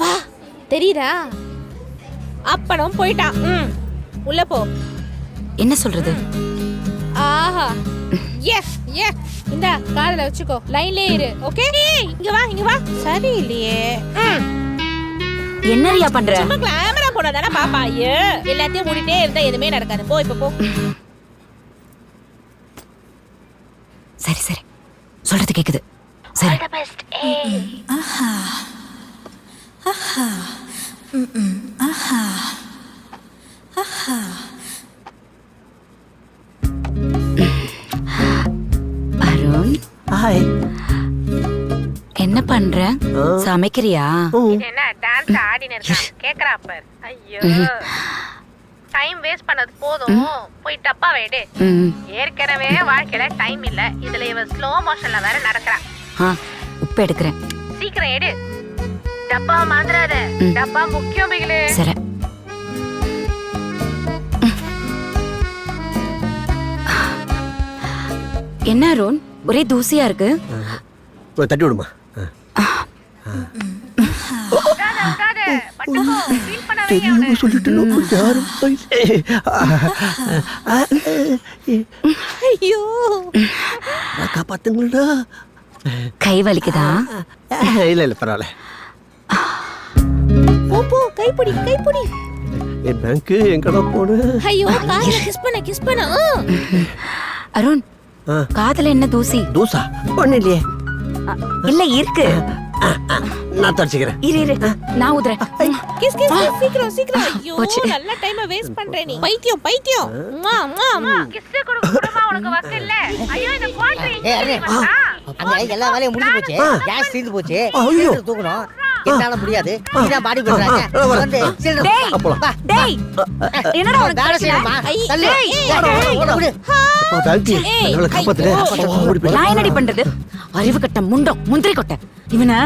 வா தெரியுதா? அப்பனும் போயிட்டான். உள்ள போ. என்ன சொல்றது? ஆஹா எஸ் எஸ் இந்த காதுல வச்சுக்கோ. லைன்லயே இரு. ஓகே இங்க வா இங்க வா. சரி இல்லையே. என்ன ரியா பண்ற? சும்மா கேமரா போடாதானே பாப்பா. எல்லாத்தையும் மூடிட்டே இருந்தா எதுவுமே நடக்காது. போ இப்ப போ. சரி சரி சொல்றது கேக்குது. சரி ஆஹா ஆஹா ஆஹா ஆஹா. அருண் ஹாய். என்ன பண்ற? சமைக்கிறியா? என்ன டான்ஸ் ஆடின இருக்கான் கேக்குறா பார். ஐயோ டைம் வேஸ்ட் பண்ணது போதும். போய் டப்பா வைடு. ஏற்கனவே வாழ்க்கையில டைம் இல்ல. இதுல இவ ஸ்லோ மோஷன்ல வேற நடக்கறா. உப்பு எடுக்கிறேன். சீக்கிரம் எடு. டப்பா மாந்தறாத. டப்பா முக்கியம் பிகிலே. சரி. என்ன அருண் ஒரே தூசியா இருக்கு? தட்டி விடுமா. ஐயோ காப்பாத்துங்களா. கை வலிக்குதா? இல்ல இல்ல பரவாயில்ல. போ போ கைப்பிடி கைப்பிடி. என் பேங்க் எங்கடா போடு. ஐயோ காதுல கிஸ் பண்ண. அருண் காதுல என்ன தூசி? தூசா ஒண்ணு இல்லையே. இல்ல இருக்கு. நான் தொடச்சிக்கிறேன். இரு இரு நான் ஊதுறேன். கிஸ் கிஸ் சீக்கிரம் சீக்கிரம். ஐயோ நல்ல டைம் வேஸ்ட் பண்றே நீ. பைத்தியம் பைத்தியம். கிஸ் கொடுக்குறமா உனக்கு வக்கு இல்ல. ஐயோ இந்த குவாட்டர் அங்க எல்லா வேலையும் முடிஞ்சு போச்சு. கேஸ் தீர்ந்து போச்சு. தூக்கணும். என்னால முடியாது. நீதான் பாடி பண்றாங்க. வந்து டேய் டேய் என்னடா உனக்கு வேலை செய்யணுமா? தள்ளு. ஓடு. காப்பாத்துறேன். நான் என்னடி பண்றது? அறிவு கட்ட முண்டம் முந்திரி கொட்டை இவனை